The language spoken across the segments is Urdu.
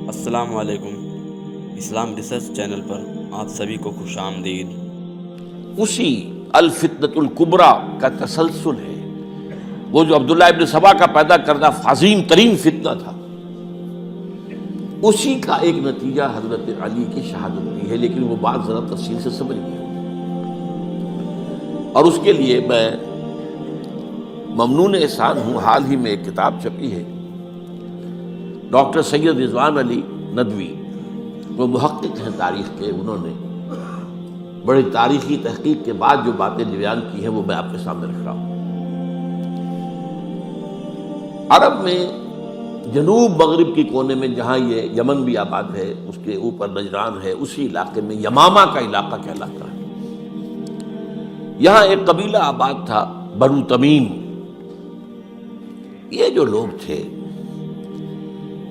السلام علیکم۔ اسلام ریسرچ چینل پر آپ سبھی کو خوش آمدید۔ اسی الفتنۃ الکبریٰ کا تسلسل ہے، وہ جو عبداللہ ابن سبا کا پیدا کردہ عظیم ترین فتنہ تھا، اسی کا ایک نتیجہ حضرت علی کی شہادت بھی ہے، لیکن وہ بات ذرا تفصیل سے سمجھ گیا۔ اور اس کے لیے میں ممنون احسان ہوں، حال ہی میں ایک کتاب چھپی ہے، ڈاکٹر سید رضوان علی ندوی، وہ محقق ہیں تاریخ کے، انہوں نے بڑی تاریخی تحقیق کے بعد جو باتیں بیان کی ہیں وہ میں آپ کے سامنے رکھ رہا ہوں۔ عرب میں جنوب مغرب کی کونے میں، جہاں یہ یمن بھی آباد ہے، اس کے اوپر نجران ہے، اسی علاقے میں یمامہ کا علاقہ کہلاتا ہے۔ یہاں ایک قبیلہ آباد تھا، بنو تمیم۔ یہ جو لوگ تھے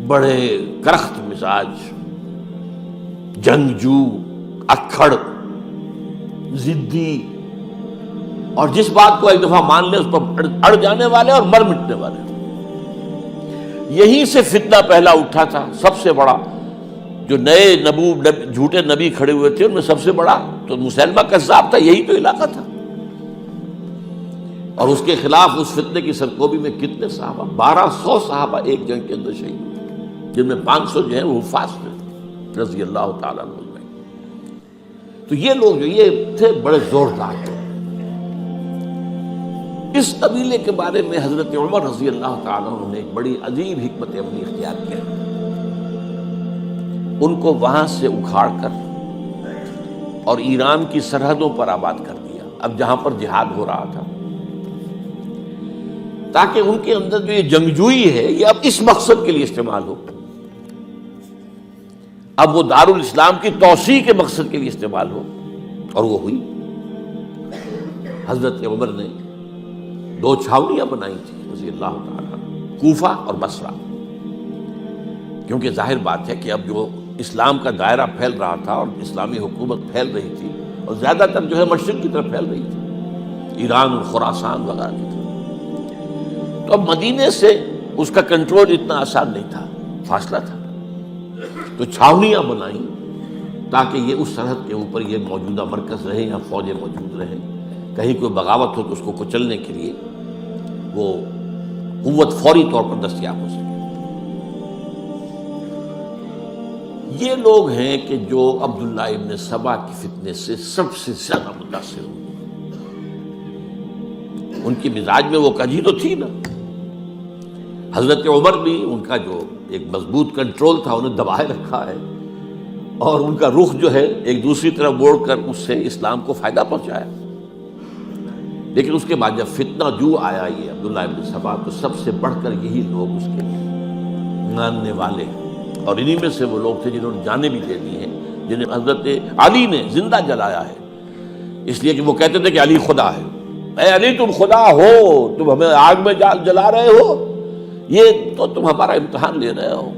بڑے کرخت مزاج، جنگجو، اکھڑ، ضدی، اور جس بات کو ایک دفعہ مان لے اس پر اڑ جانے والے اور مر مٹنے والے۔ یہیں سے فتنہ پہلا اٹھا تھا، سب سے بڑا جو نئے جھوٹے نبی کھڑے ہوئے تھے ان میں سب سے بڑا تو مسلمہ کذاب تھا، یہی تو علاقہ تھا۔ اور اس کے خلاف اس فتنے کی سرکوبی میں کتنے صحابہ، 1200 صحابہ ایک جنگ کے اندر شہید ہوئے، جن میں 500 جو ہیں وہ حفاظ تھے رضی اللہ تعالیٰ عنہ۔ تو یہ لوگ جو یہ تھے بڑے زوردار تھے۔ اس قبیلے کے بارے میں حضرت عمر رضی اللہ تعالیٰ عنہ نے ایک بڑی عجیب حکمت عملی اختیار کیا، ان کو وہاں سے اکھاڑ کر اور ایران کی سرحدوں پر آباد کر دیا، اب جہاں پر جہاد ہو رہا تھا، تاکہ ان کے اندر جو یہ جنگجوئی ہے یہ اب اس مقصد کے لیے استعمال ہو، اب وہ دارالاسلام کی توسیع کے مقصد کے لیے استعمال ہو، اور وہ ہوئی۔ حضرت عمر نے 2 چھاؤنیاں بنائی تھی رضی اللہ تعالیٰ، کوفہ اور بصرہ، کیونکہ ظاہر بات ہے کہ اب جو اسلام کا دائرہ پھیل رہا تھا اور اسلامی حکومت پھیل رہی تھی، اور زیادہ تر جو ہے مشرق کی طرف پھیل رہی تھی، ایران اور خراسان وغیرہ کی طرف۔ تو اب مدینے سے اس کا کنٹرول اتنا آسان نہیں تھا، فاصلہ تھا، تو چھاؤنیاں بنائیں تاکہ یہ اس سرحد کے اوپر یہ موجودہ مرکز رہے یا فوجیں موجود رہیں، کہیں کوئی بغاوت ہو تو اس کو کچلنے کے لیے وہ قوت فوری طور پر دستیاب ہو سکے۔ یہ لوگ ہیں کہ جو عبداللہ ابن سبا کے فتنے سے سب سے زیادہ متاثر ہوئے۔ ان کی مزاج میں وہ کجی تو تھی نا، حضرت عمر بھی ان کا جو ایک مضبوط کنٹرول تھا انہیں دبائے رکھا ہے، اور ان کا رخ جو ہے ایک دوسری طرف موڑ کر اس سے اسلام کو فائدہ پہنچایا۔ لیکن اس کے بعد جب فتنہ جو آیا یہ عبداللہ ابن سبا، تو سب سے بڑھ کر یہی لوگ اس کے ماننے والے، اور انہی میں سے وہ لوگ تھے جنہوں نے جانیں بھی دے دی ہیں، جنہیں حضرت علی نے زندہ جلایا ہے، اس لیے کہ وہ کہتے تھے کہ علی خدا ہے۔ اے علی تم خدا ہو، تم ہمیں آگ میں جلا رہے ہو، یہ تو تم ہمارا امتحان لے رہے ہو۔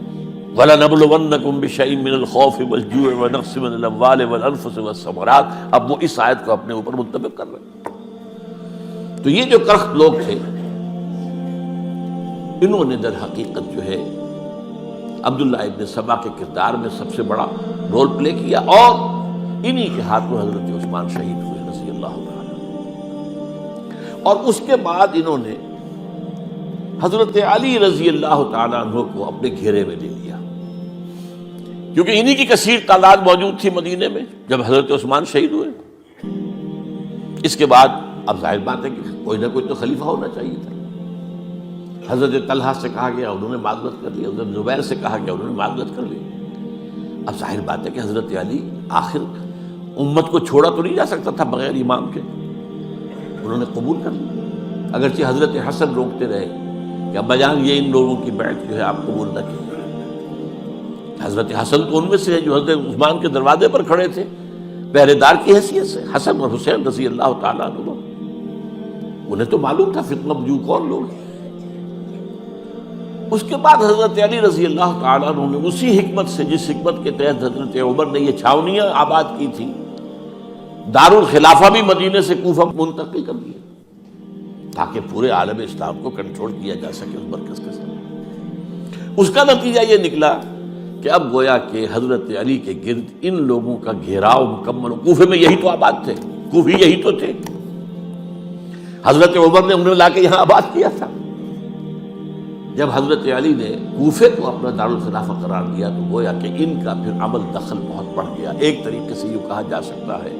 وَلَنَبْلُوَنَّكُمْ بِشَيْءٍ مِّنَ الْخَوْفِ وَالْجُوعِ وَنَقْصٍ مِّنَ الْأَمْوَالِ وَالْأَنفُسِ وَالثَّمَرَاتِ، اب وہ اس آیت کو اپنے اوپر منطبق کر رہے ہیں۔ تو یہ جو کرخت لوگ تھے، انہوں نے در حقیقت جو ہے عبداللہ ابن سبا کے کردار میں سب سے بڑا رول پلے کیا، اور انہی کے ہاتھوں حضرت عثمان شہید ہوئے رضی اللہ تعالیٰ۔ اور اس کے بعد انہوں نے حضرت علی رضی اللہ تعالیٰ عنہ کو اپنے گھیرے میں لے لیا، کیونکہ انہی کی کثیر تعداد موجود تھی مدینے میں جب حضرت عثمان شہید ہوئے۔ اس کے بعد اب ظاہر بات ہے کہ کوئی نہ کوئی تو خلیفہ ہونا چاہیے تھا۔ حضرت طلحہ سے کہا گیا، انہوں نے معذرت کر لی، حضرت زبیر سے کہا گیا، انہوں نے معذرت کر لی۔ اب ظاہر بات ہے کہ حضرت علی آخر امت کو چھوڑا تو نہیں جا سکتا تھا بغیر امام کے، انہوں نے قبول کر لی، اگرچہ حضرت حسن روکتے رہے کہ ابا جان یہ ان لوگوں کی بیعت جو ہے آپ قبول نہ کیجیے۔ حضرت حسن تو ان میں سے ہے جو حضرت عثمان کے دروازے پر کھڑے تھے پہرے دار کی حیثیت سے، حسن اور حسین رضی اللہ تعالیٰ عنہ، انہیں تو معلوم تھا فتنہ جو کون لوگ ہیں۔ اس کے بعد حضرت علی رضی اللہ تعالیٰ عنہ نے اسی حکمت سے، جس حکمت کے تحت حضرت عمر نے یہ چھاونیاں آباد کی تھی، دارالخلافہ بھی مدینے سے کوفہ منتقل کر دیا تاکہ پورے عالم اسلام کو کنٹرول کیا جا سکے اس مرکز کے ساتھ۔ اس کا نتیجہ یہ نکلا کہ اب گویا کہ حضرت علی کے گرد ان لوگوں کا گھیراؤ مکمل. کوفے میں یہی تو آباد تھے، کوفی یہی تو تھے. حضرت عمر نے انہیں لا کے یہاں آباد کیا تھا. جب حضرت علی نے کوفے کو اپنا دارالخلافہ قرار دیا تو گویا کہ ان کا پھر عمل دخل بہت بڑھ گیا. ایک طریقے سے یہ کہا جا سکتا ہے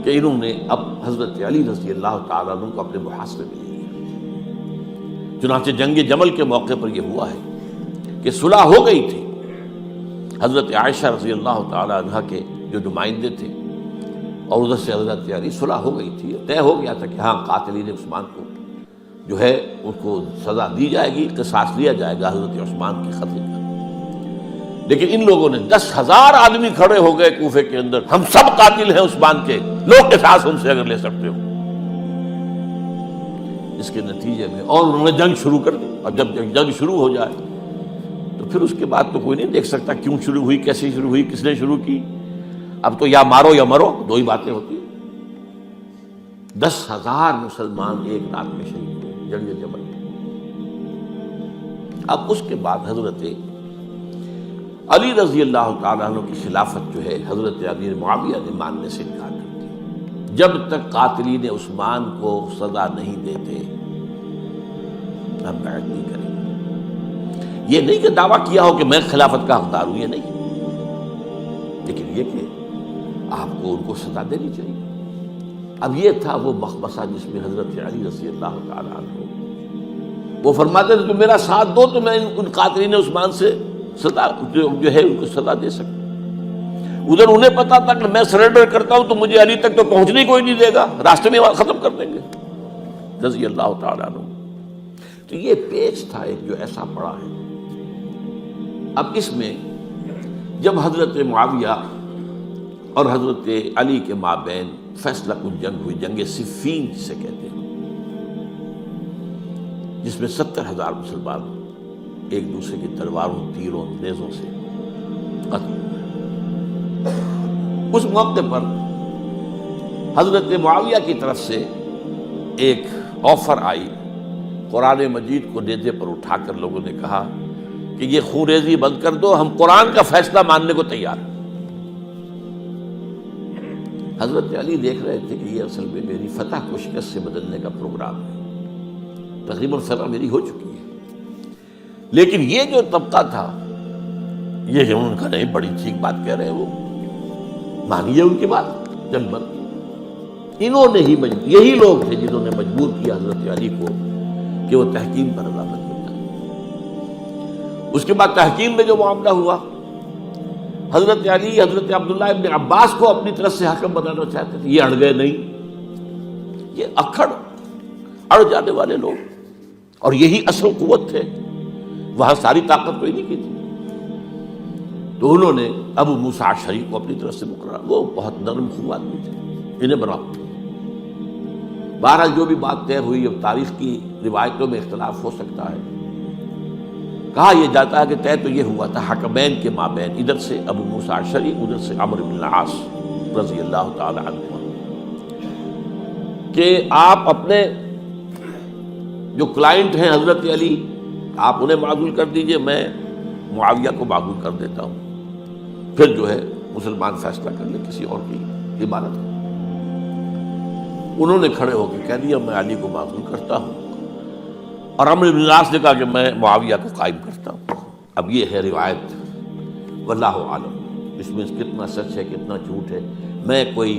کہ انہوں نے اب حضرت علی رضی اللہ تعالیٰ عنہ کو اپنے محاصرے میں لے لیا. چنانچہ جنگ جمل کے موقع پر یہ ہوا ہے کہ صلح ہو گئی تھی. حضرت عائشہ رضی اللہ تعالیٰ عنہ کے جو نمائندے تھے اور ادھر سے حضرت علی، صلح ہو گئی تھی. طے ہو گیا تھا کہ ہاں قاتلین عثمان کو جو ہے ان کو سزا دی جائے گی، قصاص لیا جائے گا حضرت عثمان کی قتل کا. لیکن ان لوگوں نے 10,000 آدمی کھڑے ہو گئے کوفے کے اندر، ہم سب قاتل ہیں عثمان کے، لوگ قصاص ان سے اگر لے سکتے ہو. اس کے نتیجے میں اور انہوں نے جنگ شروع کر دی. اور جب جنگ شروع ہو جائے تو پھر اس کے بعد تو کوئی نہیں دیکھ سکتا کیوں شروع ہوئی، کیسے شروع ہوئی، کس نے شروع کی. اب تو یا مارو یا مرو، دو ہی باتیں ہوتی ہیں. 10,000 مسلمان ایک رات میں شہید ہوئے جنگ جمل میں. اب اس کے بعد حضرت علی رضی اللہ تعالیٰ عنہ کی خلافت جو ہے حضرت امیر معاویہ نے ماننے سے انکار کر دیا. جب تک قاتلین عثمان کو سزا نہیں دیتے ہم بیعت نہیں کریں گے. یہ نہیں کہ دعویٰ کیا ہو کہ میں خلافت کا حقدار ہوں، یہ نہیں، لیکن یہ کہ آپ کو ان کو سزا دینی چاہیے. اب یہ تھا وہ مخمصہ جس میں حضرت علی رضی اللہ تعالیٰ عنہ وہ فرماتے تھے تم میرا ساتھ دو تو میں ان قاتلین عثمان سے سزا جو ہے ان کو سزا دے سکتا. ادھر انہیں پتا تھا کہ میں سرنڈر کرتا ہوں تو مجھے علی تک تو پہنچنے کوئی نہیں دے گا، راستے میں ختم کر دیں گے رضی اللہ تعالیٰ عنہ. تو یہ پیچ تھا ایک جو ایسا پڑا ہے. اب اس میں جب حضرت معاویہ اور حضرت علی کے مابین فیصلہ کن جنگ ہوئی، جنگ صفین جسے کہتے ہیں، جس میں 70,000 مسلمان ایک دوسرے کی تلواروں، تیروں، نیزوں سے قتل ہوئے. اس موقع پر حضرت معاویہ کی طرف سے ایک آفر آئی. قرآن مجید کو نیزے پر اٹھا کر لوگوں نے کہا کہ یہ خون ریزی بند کر دو، ہم قرآن کا فیصلہ ماننے کو تیار ہیں. حضرت علی دیکھ رہے تھے کہ یہ اصل میں میری فتح کو شکست سے بدلنے کا پروگرام ہے. تقریباً فتح میری ہو چکی ہے، لیکن یہ جو طبقہ تھا یہ ان کا نہیں، بڑی ٹھیک بات کہہ رہے ہیں، وہ مانیے ان کی بات. جنگ بند. انہوں نے ہی یہی لوگ تھے جنہوں نے مجبور کیا حضرت علی کو کہ وہ تحکیم پر رضامند ہو جائے. اس کے بعد تحکیم میں جو معاملہ ہوا، حضرت علی حضرت عبداللہ ابن عباس کو اپنی طرف سے حکم بنانا چاہتے تھے. یہ اڑ گئے نہیں. یہ اڑ جانے والے لوگ، اور یہی اصل قوت تھے. وہاں ساری طاقت کوئی نہیں کی تھی. تو انہوں نے ابو موسیٰ اشعری کو اپنی طرف سے مقررہ، وہ بہت نرم خو آدمی تھے، انہیں بناؤ. بہرحال جو بھی بات طے ہوئی، اب تاریخ کی روایتوں میں اختلاف ہو سکتا ہے. کہا یہ جاتا ہے کہ طے تو یہ ہوا تھا حکمین کے مابین، ادھر سے ابو موسیٰ اشعری، ادھر سے عمرو بن العاص رضی اللہ تعالی عنہ، کہ آپ اپنے جو کلائنٹ ہیں حضرت علی آپ انہیں معزول کر دیجئے، میں معاویہ کو معزول کر دیتا ہوں. پھر جو ہے مسلمان فیصلہ کر لیں کسی اور کی عبادت. انہوں نے کھڑے ہو کے کہہ دیا میں علی کو معزول کرتا ہوں، اور عمرو بن العاص نے کہا کہ میں معاویہ کو قائم کرتا ہوں. اب یہ ہے روایت، واللہ عالم اس میں کتنا سچ ہے کتنا جھوٹ ہے. میں کوئی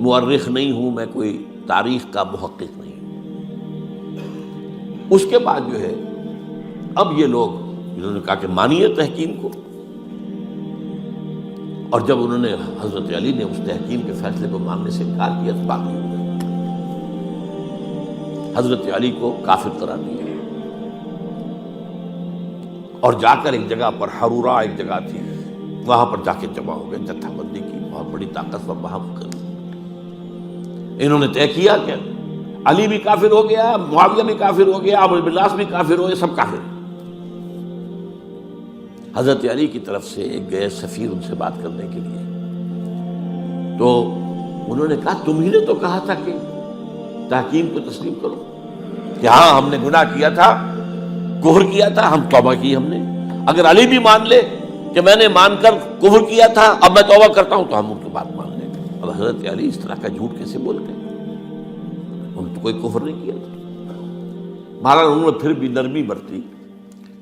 مورخ نہیں ہوں، میں کوئی تاریخ کا محقق نہیں ہوں. اس کے بعد جو ہے اب یہ لوگ انہوں نے کہا کہ مانیے تحکیم کو، اور جب انہوں نے حضرت علی نے اس تحکیم کے فیصلے کو ماننے سے انکار کیا تو باقی ہو گئے، حضرت علی کو کافر قرار دیا. اور جا کر ایک جگہ پر حرورہ ایک جگہ تھی، وہاں پر جا کے جمع ہو گئے، جتھا بندی کی بہت بڑی طاقت وہاں کر. انہوں نے طے کیا کہ علی بھی کافر ہو گیا، معاویہ بھی کافر ہو گیا، عمرو بن العاص بھی کافر ہو گئے، سب کافر. حضرت علی کی طرف سے ایک گئے سفیر ان سے بات کرنے کے لیے، تو انہوں نے کہا تم ہی نے تو کہا تھا کہ تحکیم کو تسلیم کرو، کہ ہاں ہم نے گناہ کیا تھا، کفر کیا تھا، ہم توبہ کی ہم نے. اگر علی بھی مان لے کہ کہ میں نے مان کر کفر کیا تھا، اب میں توبہ کرتا ہوں تو ہم ان کی بات مان لیں گے۔ اب حضرت علی اس طرح کا جھوٹ کیسے بولتے ہیں؟ انہوں نے تو کوئی کفر نہیں کیا تھا۔ مہاراج انہوں نے پھر بھی نرمی برتی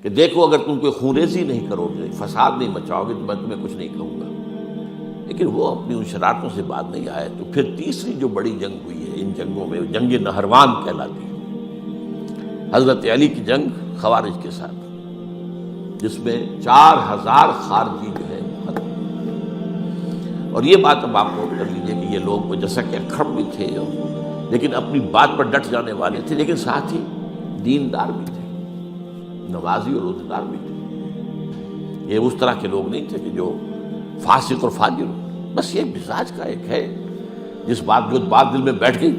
کہ دیکھو اگر تم کوئی خونریزی نہیں کرو گے، فساد نہیں مچاؤ گے تو میں تمہیں کچھ نہیں کہوں گا، لیکن وہ اپنی ان شرارتوں سے بعد نہیں آئے۔ تو پھر تیسری جو بڑی جنگ ہوئی ہے ان جنگوں میں، جنگ نہروان کہلاتی ہے، حضرت علی کی جنگ خوارج کے ساتھ، جس میں 4000 خارجی جو ہے ختم ہوئے۔ اور یہ بات اب آپ نوٹ کر لیجئے کہ یہ لوگ جیسا کہ اکھڑ بھی تھے لیکن اپنی بات پر ڈٹ جانے والے تھے، لیکن ساتھ ہی دیندار بھی تھے، نمازی اور روزہ دار بھی تھے۔ یہ اس طرح کے لوگ نہیں تھے کہ جو فاسق اور فاجر ہو، بس یہ مزاج کا ایک ہے، جس جو بات دل میں بیٹھ گئی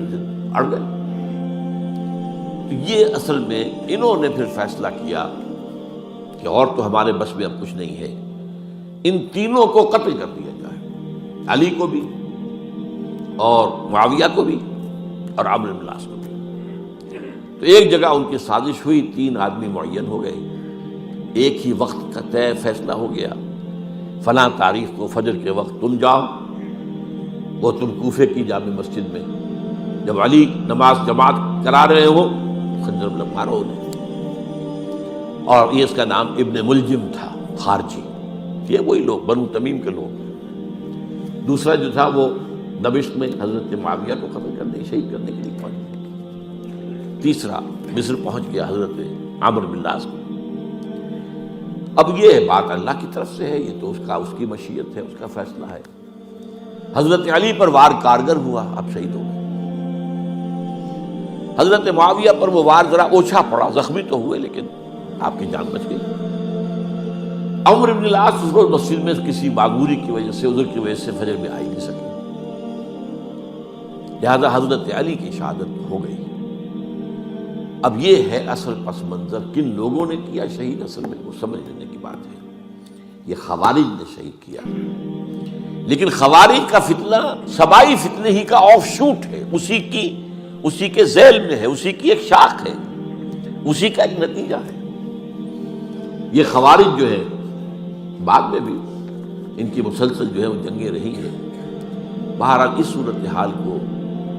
اڑ گئے۔ تو یہ اصل میں انہوں نے پھر فیصلہ کیا کہ اور تو ہمارے بس میں اب کچھ نہیں ہے، ان تینوں کو قتل کر دیا جائے، علی کو بھی اور معاویہ کو بھی اور عمرو بن العاص کو بھی۔ تو ایک جگہ ان کی سازش ہوئی، 3 آدمی معین ہو گئے، ایک ہی وقت کا طے فیصلہ ہو گیا، فلاں تاریخ کو فجر کے وقت تم جاؤ، وہ تم کوفے کی جامع مسجد میں، جب علی نماز جماعت کرا رہے ہو خنجر مارو انہیں۔ اور یہ اس کا نام ابن ملجم تھا، خارجی، یہ وہی لوگ بنو تمیم کے لوگ۔ دوسرا جو تھا وہ دمشق میں حضرت معاویہ کو قتل کرنے، شہید کرنے کے لیے پہنچ گیا۔ تیسرا مصر پہنچ گیا حضرت عمرو بن العاص کو۔ اب یہ بات اللہ کی طرف سے ہے، یہ تو اس کی مشیت ہے، اس کا فیصلہ ہے۔ حضرت علی پر وار کارگر ہوا، اب شہید ہو گئے۔ حضرت معاویہ پر وہ وار ذرا اوچھا پڑا، زخمی تو ہوئے لیکن آپ کی جان بچ گئی۔ عمرو بن العاص اس روز مسجد میں کسی معذوری کی وجہ سے، عذر کی وجہ سے فجر میں آئی نہیں سکے، لہذا حضرت علی کی شہادت ہو گئی۔ اب یہ ہے اصل پس منظر، کن لوگوں نے کیا شہید، اصل میں وہ سمجھ لینے کی بات ہے۔ یہ خوارج نے شہید کیا، لیکن خوارج کا فتنہ سبائی فتنے ہی کا آف شوٹ ہے، اسی کے ذیل میں ہے، اسی کی ایک شاخ ہے، اسی کا ایک نتیجہ ہے۔ یہ خوارج جو ہے بعد میں بھی ان کی مسلسل جو ہے وہ جنگیں رہی ہیں۔ بہرحال اس صورتحال کو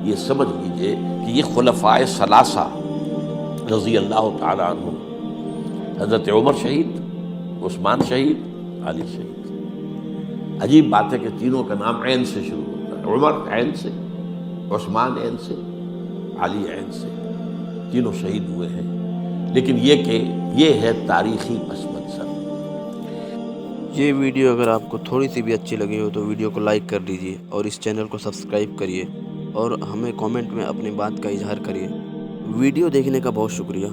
یہ سمجھ لیجئے کہ یہ خلفائے ثلاثہ رضی اللہ تعالی عنہ، حضرت عمر شہید، عثمان شہید، علی شہید۔ عجیب بات ہے کہ تینوں کا نام عین سے شروع ہوتا ہے، عمر عین سے، عثمان عین سے، علی عین سے، تینوں شہید ہوئے ہیں۔ لیکن یہ کہ یہ ہے تاریخی پس منظر۔ یہ ویڈیو اگر آپ کو تھوڑی سی بھی اچھی لگی ہو تو ویڈیو کو لائک کر دیجیے اور اس چینل کو سبسکرائب کریے اور ہمیں کامنٹ میں اپنی بات کا اظہار کریے۔ ویڈیو دیکھنے کا بہت شکریہ۔